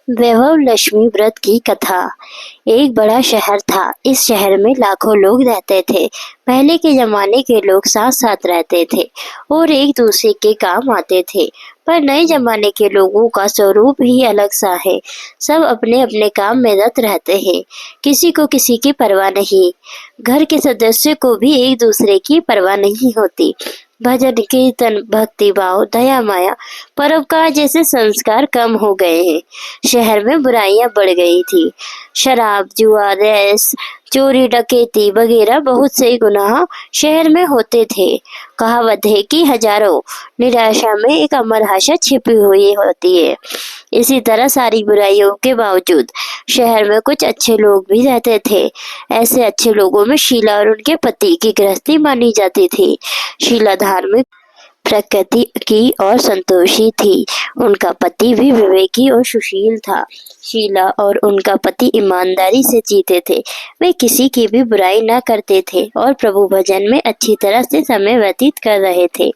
वैभव लक्ष्मी व्रत की कथा। एक बड़ा शहर था। इस शहर में लाखों लोग रहते थे। पहले के जमाने के लोग साथ साथ रहते थे और एक दूसरे के काम आते थे। पर नए जमाने के लोगों का स्वरूप ही अलग सा है। सब अपने अपने काम में रत रहते हैं। किसी को किसी की परवाह नहीं। घर के सदस्य को भी एक दूसरे की परवाह नहीं होती। भजन कीर्तन भक्ति भाव दया माया परोपकार जैसे संस्कार कम हो गए हैं। शहर में बुराइयां बढ़ गई थी। शराब जुआ रेस चोरी डकैती वगैरह बहुत से गुनाह शहर में होते थे। कहावत है कि हजारों निराशा में एक अमर आशा छिपी हुई होती है। इसी तरह सारी बुराइयों के बावजूद शहर में कुछ अच्छे लोग भी रहते थे। ऐसे अच्छे लोगों में शीला और उनके पति की गृहस्थी मानी जाती थी। शीला धार्मिक प्रकृति की और संतोषी थी। उनका पति भी विवेकी और सुशील था। शीला और उनका पति ईमानदारी से जीते थे। वे किसी की भी बुराई न करते थे और प्रभु भजन में अच्छी तरह से समय व्यतीत कर रहे थे।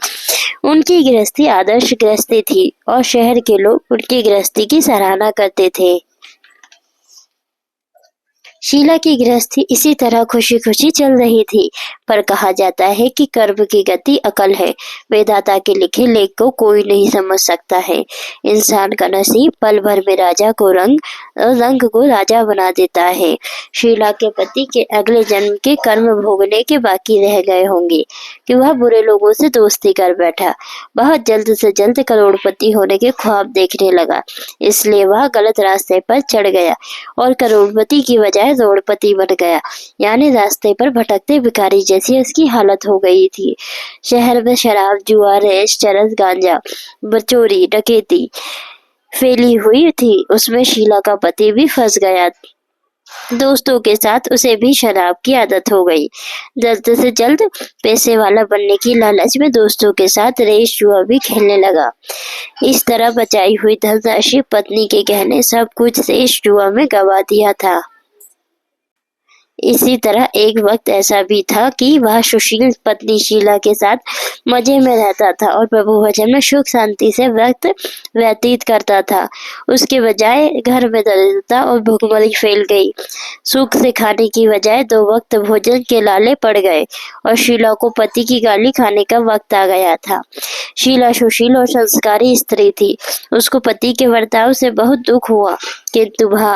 उनकी गृहस्थी आदर्श गृहस्थी थी और शहर के लोग उनकी गृहस्थी की सराहना करते थे। शीला की गृहस्थी इसी तरह खुशी खुशी चल रही थी। पर कहा जाता है कि कर्म की गति अकल है। वेदाता के लिखे लेख को कोई नहीं समझ सकता है। इंसान का नसीब पल भर में राजा को रंग और रंग को राजा बना देता है। शीला के पति के अगले जन्म के कर्म भोगने के बाकी रह गए होंगे कि वह बुरे लोगों से दोस्ती कर बैठा। बहुत जल्द से जल्द करोड़पति होने के ख्वाब देखने लगा। इसलिए वह गलत रास्ते पर चढ़ गया और करोड़पति की बजाय रोड़पति बन गया। यानी रास्ते पर भटकते भिखारी जैसी उसकी हालत हो गई थी। शहर में शराब जुआ रेस चरस गांजा चोरी डकैती फैली हुई थी। उसमें शीला का पति भी फंस गया। दोस्तों के साथ उसे भी शराब की आदत हो गई। जल्द से जल्द पैसे वाला बनने की लालच में दोस्तों के साथ रेस जुआ भी खेलने लगा। इस तरह बचाई हुई धनराशि पत्नी के गहने सब कुछ रेस जुआ में गवा दिया था। इसी तरह एक वक्त ऐसा भी था कि वह सुशील पत्नी शीला के साथ मजे में रहता था और प्रभु भजन में सुख शांति से वक्त व्यतीत करता था। उसके बजाय घर में दरिद्रता और भुखमरी फैल गई। सुख से खाने की बजाय 2 वक्त भोजन के लाले पड़ गए और शीला को पति की गाली खाने का वक्त आ गया था। शीला सुशील और संस्कारी स्त्री थी। उसको पति के बर्ताव से बहुत दुख हुआ, किंतु वह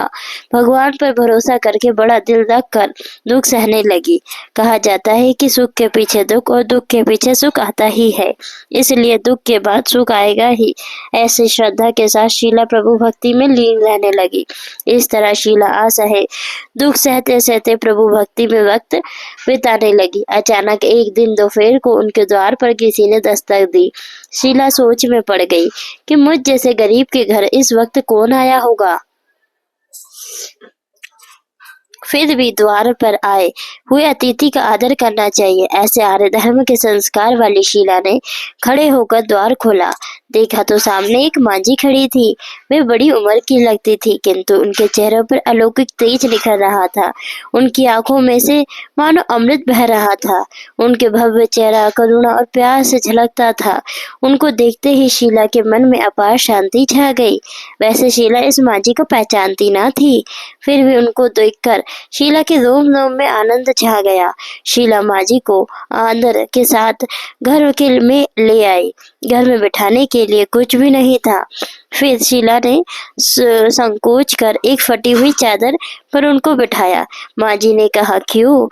भगवान पर भरोसा करके बड़ा दिल रख कर दुख सहने लगी। कहा जाता है कि सुख के पीछे दुख और दुख के पीछे सुख आता ही है, इसलिए दुख के बाद सुख आएगा ही। ऐसी श्रद्धा के साथ शीला प्रभु भक्ति में लीन रहने लगी। इस तरह शीला असहे दुख सहते सहते प्रभु भक्ति में वक्त बिताने लगी। अचानक एक दिन दोपहर को उनके द्वार पर किसी ने दस्तक दी। शीला सोच में पड़ गई कि मुझ जैसे गरीब के घर इस वक्त कौन आया होगा। फिर भी द्वार पर आए हुए अतिथि का आदर करना चाहिए, ऐसे आर्य धर्म के संस्कार वाली शीला ने खड़े होकर द्वार खोला। देखा तो सामने एक मांझी खड़ी थी। वे बड़ी उम्र की लगती थी, किंतु उनके चेहरे पर अलौकिक तेज निखर रहा था। उनकी आंखों में से मानो अमृत बह रहा था। उनके भव्य चेहरा करुणा और प्यार से झलकता था। उनको देखते ही शीला के मन में अपार शांति छा गई। वैसे शीला इस मांझी को पहचानती न थी, फिर भी उनको देखकर शीला के रोम रोम में आनंद छा गया। शीला मांझी को आदर के साथ घर के में ले आई। घर में बिठाने के लिए कुछ भी नहीं था। फिर शीला ने संकोच कर एक फटी हुई चादर पर उनको बिठाया। मांझी ने कहा, क्यों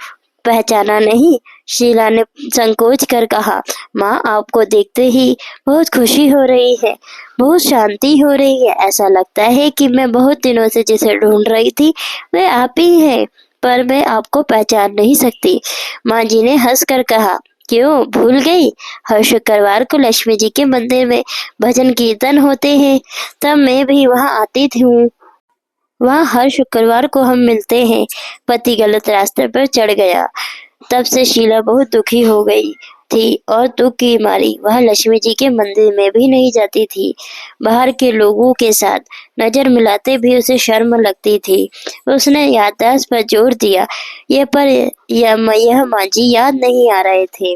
पहचाना नहीं? शीला ने संकोच कर कहा, माँ, आपको देखते ही बहुत खुशी हो रही है, बहुत शांति हो रही है। ऐसा लगता है कि मैं बहुत दिनों से जिसे ढूंढ रही थी वे आप ही हैं, पर मैं आपको पहचान नहीं सकती। माँ जी ने हंसकर कहा, क्यों भूल गई? हर शुक्रवार को लक्ष्मी जी के मंदिर में भजन कीर्तन होते हैं, तब मैं भी वहाँ आती हूँ। वहाँ हर शुक्रवार को हम मिलते हैं। पति गलत रास्ते पर चढ़ गया। तब से शीला बहुत दुखी हो गई थी और दुख की मारी वह लक्ष्मी जी के मंदिर में भी नहीं जाती थी। बाहर के लोगों के साथ नजर मिलाते भी उसे शर्म लगती थी। उसने याददाश्त पर जोर दिया, यह मांझी याद नहीं आ रहे थे।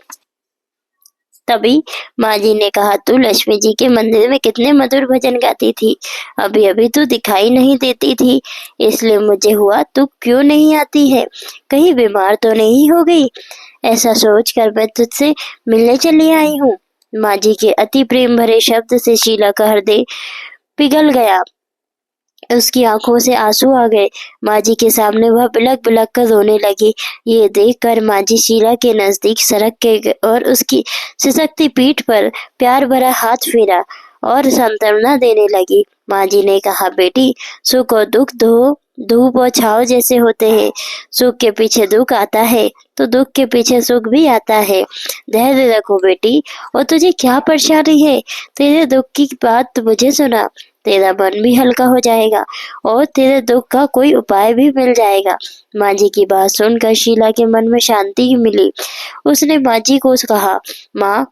तभी माँ जी ने कहा, तू लक्ष्मी जी के मंदिर में कितने मधुर भजन गाती थी, अभी अभी तू दिखाई नहीं देती थी, इसलिए मुझे हुआ तू क्यों नहीं आती है, कहीं बीमार तो नहीं हो गई। ऐसा सोचकर मैं तुझसे मिलने चली आई हूँ। माँ जी के अति प्रेम भरे शब्द से शीला का हृदय पिघल गया। उसकी आंखों से आंसू आ गए। माँ जी के सामने वह बिलक बिलक कर रोने लगी। ये देखकर माँ जी शीला के नजदीक सरक के और उसकी सिसकती पीठ पर प्यार भरा हाथ फेरा और सांत्वना देने लगी। माँ जी ने कहा, बेटी, सुख और दुख दो धूप और छाव जैसे होते हैं। सुख के पीछे दुख आता है तो दुख के पीछे सुख भी आता है। धैर्य रखो बेटी। और तुझे क्या परेशानी है? तेरे दुख की बात मुझे सुना, तेरा मन भी हल्का हो जाएगा और तेरे दुख का कोई उपाय भी मिल जाएगा। माँ जी की बात सुनकर शीला के मन में शांति मिली। उसने माँ जी को कहा, माँ,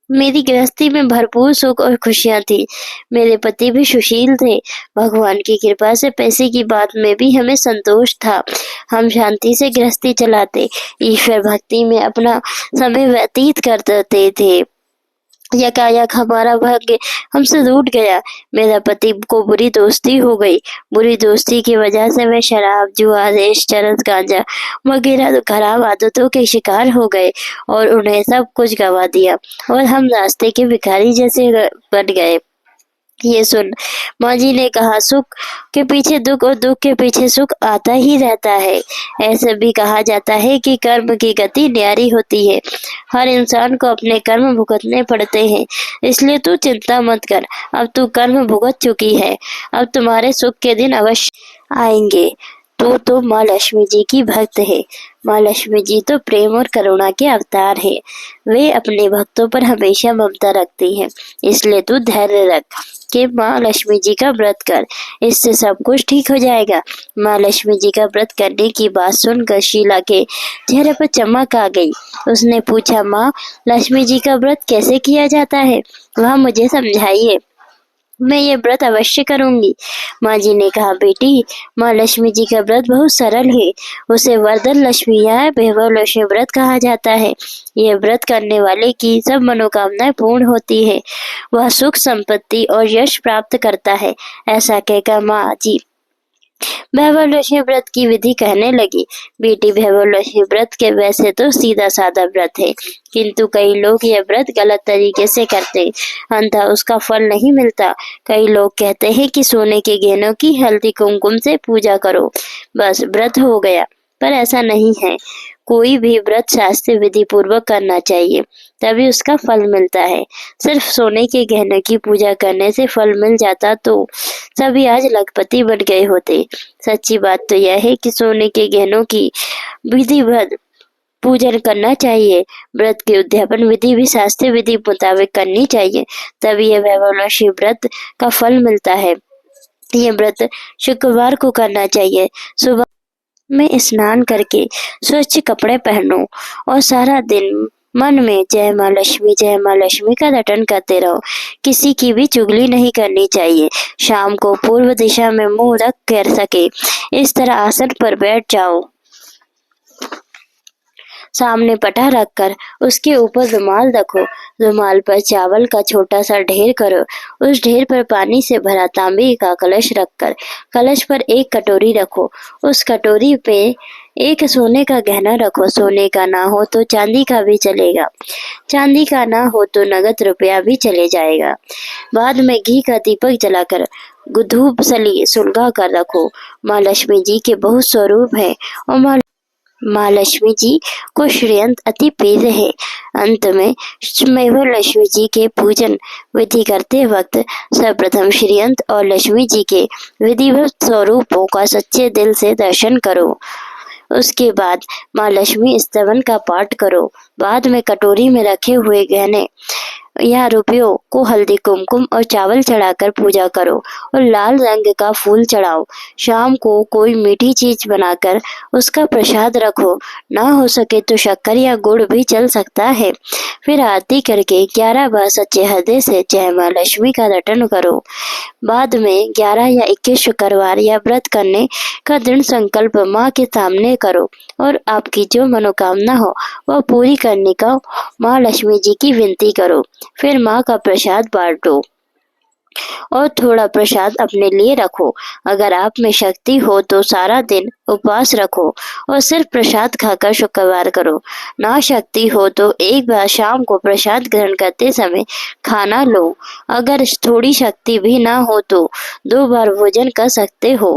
मेरी गृहस्थी में भरपूर सुख और खुशियां थी। मेरे पति भी सुशील थे। भगवान की कृपा से पैसे की बात में भी हमें संतोष था। हम शांति से गृहस्थी चलाते, ईश्वर भक्ति में अपना समय व्यतीत करते थे। यकायक हमारा भाग्य हमसे रूठ गया। मेरा पति को बुरी दोस्ती हो गई। बुरी दोस्ती की वजह से वे शराब, जुआ, रेस, चरस, गांजा वगैरह खराब आदतों के शिकार हो गए और उन्हें सब कुछ गवा दिया और हम रास्ते के भिखारी जैसे बन गए। ये सुन माँ जी ने कहा, सुख के पीछे दुख और दुख के पीछे सुख आता ही रहता है। ऐसे भी कहा जाता है कि कर्म की गति न्यारी होती है। हर इंसान को अपने कर्म भुगतने पड़ते हैं, इसलिए तू चिंता मत कर। अब तू कर्म भुगत चुकी है, अब तुम्हारे सुख के दिन अवश्य आएंगे। तो माँ लक्ष्मी जी की भक्त है। माँ लक्ष्मी जी तो प्रेम और करुणा के अवतार है। वे अपने भक्तों पर हमेशा ममता रखती हैं, इसलिए तू धैर्य रख कि माँ लक्ष्मी जी का व्रत कर, इससे सब कुछ ठीक हो जाएगा। माँ लक्ष्मी जी का व्रत करने की बात सुनकर शीला के चेहरे पर चमक आ गई। उसने पूछा, माँ, लक्ष्मी जी का व्रत कैसे किया जाता है, वह मुझे समझाइए, मैं ये व्रत अवश्य करूंगी। माँ जी ने कहा, बेटी, माँ लक्ष्मी जी का व्रत बहुत सरल है। उसे वरदान लक्ष्मी या वैभव लक्ष्मी व्रत कहा जाता है। यह व्रत करने वाले की सब मनोकामनाएं पूर्ण होती है। वह सुख, संपत्ति और यश प्राप्त करता है। ऐसा कहकर माँ जी भैरवलक्ष्मी व्रत की विधि कहने लगी। बेटी, भैरवलक्ष्मी व्रत के वैसे तो सीधा साधा व्रत है, किंतु कई लोग यह व्रत गलत तरीके से करते, अंततः उसका फल नहीं मिलता। कई लोग कहते हैं कि सोने के गहनों की हल्दी कुमकुम से पूजा करो, बस व्रत हो गया, पर ऐसा नहीं है। कोई भी व्रत शास्त्रीय विधि पूर्वक करना चाहिए, तभी उसका फल मिलता है। सिर्फ सोने के गहनों की पूजा करने से फल मिल जाता तो सभी आज लखपति बन गए होते। सच्ची बात तो यह है कि सोने के गहनों की विधिवत पूजन करना चाहिए। व्रत की उद्यापन विधि भी शास्त्रीय विधि मुताबिक करनी चाहिए, तभी यह वैभवलक्ष्मी व्रत का फल मिलता है। यह व्रत शुक्रवार को करना चाहिए। सुबह में स्नान करके स्वच्छ कपड़े पहनो और सारा दिन मन में जय माँ लक्ष्मी का रटन करते रहो। किसी की भी चुगली नहीं करनी चाहिए। शाम को पूर्व दिशा में मुंह रख कर सके इस तरह आसन पर बैठ जाओ। सामने पटा रखकर उसके ऊपर रुमाल रखो। रुमाल पर चावल का छोटा सा ढेर करो। उस ढेर पर पानी से भरा तांबे का कलश रखकर कलश पर एक कटोरी रखो। उस कटोरी पे एक सोने का गहना रखो। सोने का ना हो तो चांदी का भी चलेगा। चांदी का ना हो तो नगद रुपया भी चले जाएगा। बाद में घी का दीपक जलाकर धूप सली सुलगा कर रखो। माँ लक्ष्मी जी के बहुत स्वरूप है और माँ लक्ष्मी जी को श्रेयंत अति प्रिय है। अंत में लक्ष्मी जी के पूजन विधि करते वक्त सर्वप्रथम श्रेयंत और लक्ष्मी जी के विधिवत स्वरूपों का सच्चे दिल से दर्शन करो। उसके बाद माँ लक्ष्मी स्तवन का पाठ करो। बाद में कटोरी में रखे हुए गहने या रुपयों को हल्दी कुमकुम और चावल चढ़ाकर पूजा करो और लाल रंग का फूल चढ़ाओ। शाम को कोई मीठी चीज बनाकर उसका प्रसाद रखो। ना हो सके तो शक्कर या गुड़ भी चल सकता है। फिर आरती करके 11 बार सच्चे हृदय से जय माँ लक्ष्मी का रटन करो। बाद में 11 या 21 शुक्रवार या व्रत करने का दृढ़ संकल्प माँ के सामने करो और आपकी जो मनोकामना हो वह पूरी करने का माँ लक्ष्मी जी की विनती करो। फिर माँ का प्रसाद बांटो और थोड़ा प्रसाद अपने लिए रखो। अगर आप में शक्ति हो तो सारा दिन उपवास रखो और सिर्फ प्रसाद खाकर शुक्रवार करो। ना शक्ति हो तो एक बार शाम को प्रसाद ग्रहण करते समय खाना लो। अगर थोड़ी शक्ति भी ना हो तो 2 बार भोजन कर सकते हो।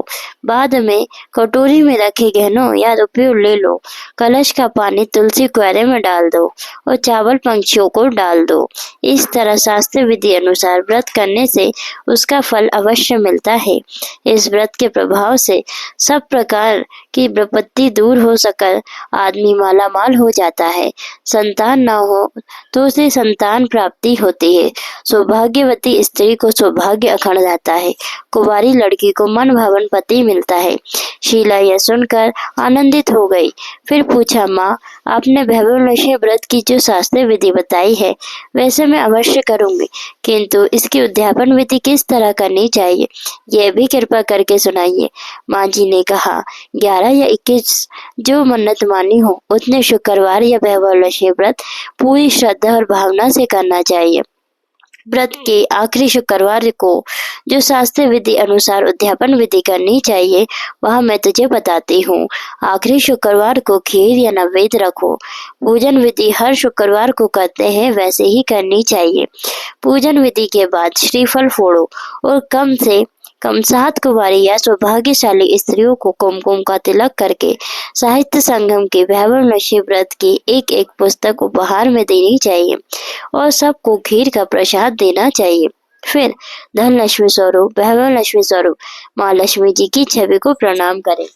बाद में कटोरी में रखे गहनों या रुपयों ले लो। कलश का पानी तुलसी क्यारे में डाल दो और चावल पंछियों को डाल दो। इस तरह शास्त्र विधि अनुसार व्रत करने से उसका फल अवश्य मिलता है। इस व्रत के प्रभाव से सब प्रकार की विपत्ति दूर हो सकर आदमी मालामाल हो जाता है। संतान न हो तो उसे संतान प्राप्ति होती है। सौभाग्यवती स्त्री को सौभाग्य अखंड रहता है। कुंवारी लड़की को मन भावन पति मिलता है। शीला यह सुनकर आनंदित हो गई। फिर पूछा, माँ, आपने वैभवलक्ष्मी व्रत की जो शास्त्र विधि बताई है वैसे मैं अवश्य करूंगी, किंतु इसकी उद्यापन विधि किस तरह करनी चाहिए यह भी कृपा करके सुनाइए। माँ जी ने कहा, 11 या 21 जो मन्नत मानी हो उतने शुक्रवार या वैभवलक्ष्मी व्रत पूरी श्रद्धा और भावना से करना चाहिए। व्रत के आखिरी शुक्रवार को जो शास्त्र विधि अनुसार उद्यापन विधि करनी चाहिए वह मैं तुझे बताती हूँ। आखिरी शुक्रवार को खीर या नैवेद्य रखो। पूजन विधि हर शुक्रवार को करते हैं वैसे ही करनी चाहिए। पूजन विधि के बाद श्रीफल फोड़ो और कम से कम 7 कुंवारी या सौभाग्यशाली स्त्रियों को कुमकुम का तिलक करके साहित्य संगम के वैभवलक्ष्मी व्रत की एक पुस्तक उपहार में देनी चाहिए और सबको खीर का प्रसाद देना चाहिए। फिर धन लक्ष्मी स्वरूप वैभवलक्ष्मी स्वरूप माँ लक्ष्मी जी की छवि को प्रणाम करें।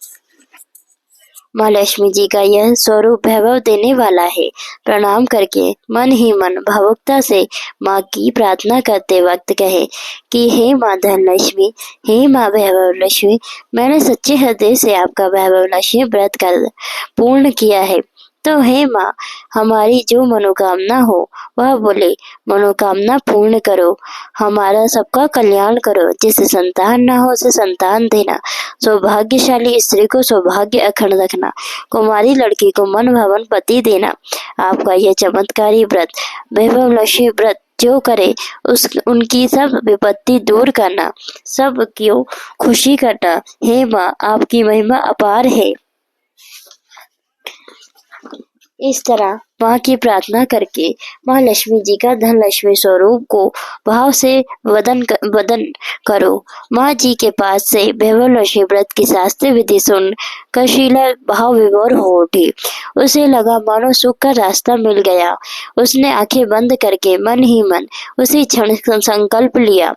माँ लक्ष्मी जी का यह स्वरूप वैभव देने वाला है। प्रणाम करके मन ही मन भावुकता से माँ की प्रार्थना करते वक्त कहे कि हे माँ धन लक्ष्मी, हे माँ वैभव लक्ष्मी, मैंने सच्चे हृदय से आपका वैभव लक्ष्मी व्रत कर पूर्ण किया है, तो हे माँ हमारी जो मनोकामना हो वह बोले मनोकामना पूर्ण करो। हमारा सबका कल्याण करो। जिसे संतान ना हो उसे संतान देना। सौभाग्यशाली स्त्री को सौभाग्य अखंड रखना। कुमारी लड़की को मन भवन पति देना। आपका यह चमत्कारी व्रत वैभवलक्ष्मी व्रत जो करे उनकी सब विपत्ति दूर करना, सब क्यों खुशी करना। हे माँ आपकी महिमा अपार है। इस तरह माँ की प्रार्थना करके माँ लक्ष्मी जी का धन लक्ष्मी स्वरूप को भाव से वदन करो। माँ जी के पास से वैभवलक्ष्मी व्रत की शास्त्र विधि सुन कर शीला भाव विभोर हो उठी। उसे लगा मानो सुख का रास्ता मिल गया। उसने आंखें बंद करके मन ही मन उसी क्षण संकल्प लिया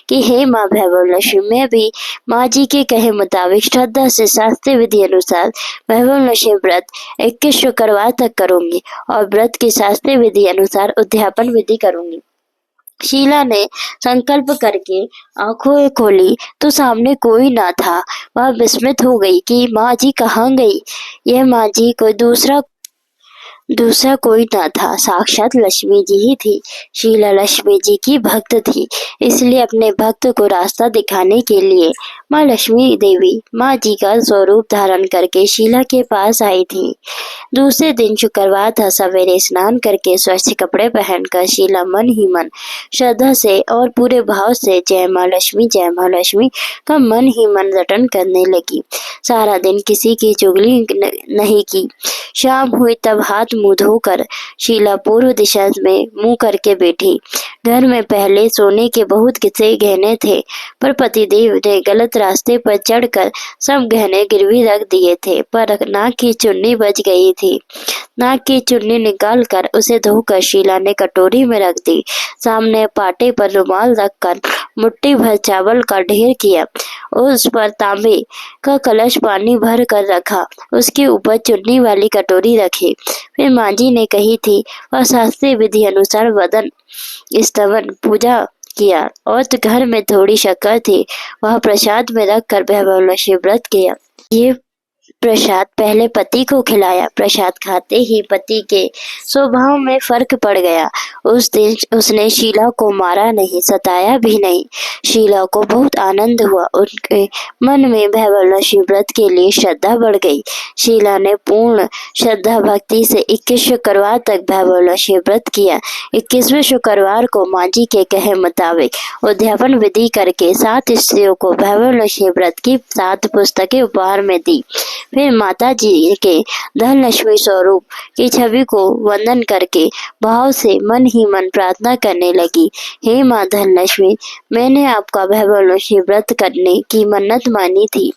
कि हे माँ वैभवलक्ष्मी, मैं भी माँ जी के कहे मुताबिक श्रद्धा से शास्त्र विधि अनुसार वैभवलक्ष्मी व्रत 21 शुक्रवार तक करूंगी और व्रत की शास्त्र विधि अनुसार उद्यापन विधि करूंगी। शीला ने संकल्प करके आंखें खोली तो सामने कोई ना था। वह विस्मित हो गई कि माँ जी कहाँ गई। यह माँ जी कोई दूसरा कोई ना था, साक्षात लक्ष्मी जी ही थी। शीला लक्ष्मी जी की भक्त थी, इसलिए अपने भक्त को रास्ता दिखाने के लिए माँ लक्ष्मी देवी माँ जी का स्वरूप धारण करके शीला के पास आई थी। दूसरे दिन शुक्रवार था। सवेरे स्नान करके स्वच्छ कपड़े पहनकर शीला मन ही मन श्रद्धा से और पूरे भाव से जय माँ लक्ष्मी का मन ही मन रटन करने लगी। सारा दिन किसी की चुगली नहीं की। शाम हुई तब हाथ मुंह धोकर शीला पूर्व दिशा में मुंह करके बैठी। घर में पहले सोने के बहुत से गहने थे, पर पतिदेव ने गलत रास्ते पर चढ़कर सब गहने गिरवी रख दिए थे। पर नाक की चुन्नी बच गई थी। नाक की चुन्नी निकालकर उसे धोकर शीला ने कटोरी में रख दी। सामने पाटे पर रुमाल रखकर मुट्ठी भर चावल का ढेर किया उस पर तांबे का कलश पानी भर कर रखा, उसके ऊपर चुन्नी वाली कटोरी रखी। फिर माँ जी ने कही थी और शास्त्रीय विधि अनुसार वदन स्तवन पूजा किया और तो घर में थोड़ी शक्कर थी, वह प्रसाद में रख कर भैरवनाशी व्रत किया। ये प्रसाद पहले पति को खिलाया। प्रसाद खाते ही पति के स्वभाव में फर्क पड़ गया। उस दिन उसने शीला को मारा नहीं, सताया भी नहीं। शीला को बहुत आनंद हुआ। उनके मन में भैरवनाशी व्रत के लिए श्रद्धा बढ़ गई। शीला ने पूर्ण श्रद्धा भक्ति से 21 शुक्रवार तक भैरवनाशी व्रत किया। 21वें शुक्रवार को माँ जी के कहे मुताबिक उद्यापन विधि करके 7 स्त्रियों को भैरवनाशी व्रत की 7 पुस्तकें उपहार में दी। फिर माता जी के धन लक्ष्मी स्वरूप की छवि को वंदन करके भाव से मन ही मन प्रार्थना करने लगी। हे माँ धन लक्ष्मी, मैंने आपका भैरवनाशी व्रत करने की मन्नत मानी थी,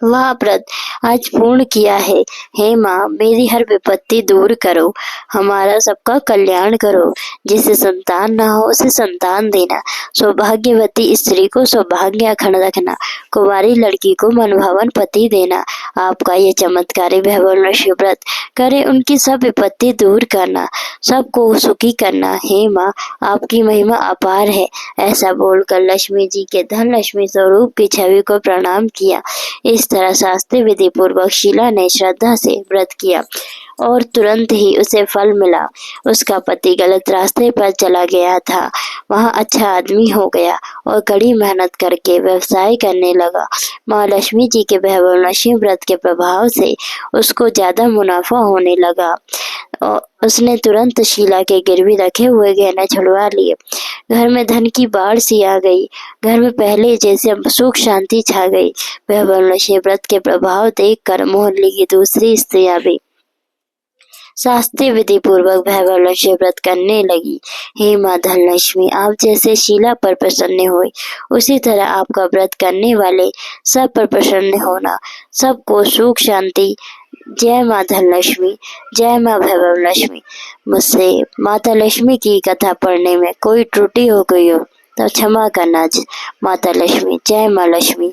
वह व्रत आज पूर्ण किया है। हे माँ, मेरी हर विपत्ति दूर करो, हमारा सबका कल्याण करो। जिसे संतान न हो उसे संतान देना, सौभाग्यवती स्त्री को सौभाग्य अखंड रखना, कुंवारी लड़की को मनभावन पति देना। आपका ये चमत्कारी भैरवनाशी व्रत करे उनकी सब विपत्ति दूर करना, सबको सुखी करना। हे माँ, आपकी महिमा अपार है। ऐसा बोलकर लक्ष्मी जी के धन लक्ष्मी स्वरूप की छवि को प्रणाम किया। इस तरह शास्त्रीय विधि पूर्वक शीला ने श्रद्धा से व्रत किया और तुरंत ही उसे फल मिला। उसका पति गलत रास्ते पर चला गया था, वह अच्छा आदमी हो गया और कड़ी मेहनत करके व्यवसाय करने लगा। माँ लक्ष्मी जी के भैरवनाशी व्रत के प्रभाव से उसको ज्यादा मुनाफा होने लगा और उसने तुरंत शीला के गिरवी रखे हुए गहने छुड़वा लिए। घर में धन की बाढ़ सी आ गई। घर में पहले जैसे सुख शांति छा गई। भैरवनाशी व्रत के प्रभाव देखकर मोहल्ले की दूसरी स्त्रियां भी शास्त्रीय विधि पूर्वक भैरवनाशी व्रत करने लगी। हे माँ धनलक्ष्मी, आप जैसे शीला पर प्रसन्न हुए, उसी तरह आपका व्रत करने वाले सब पर प्रसन्न होना। सबको सुख शांति। जय माँ धनलक्ष्मी, जय माँ भैरवनाशी। मुझसे माता लक्ष्मी की कथा पढ़ने में कोई त्रुटि हो गई हो तो क्षमा करना। माता लक्ष्मी, जय माँ लक्ष्मी।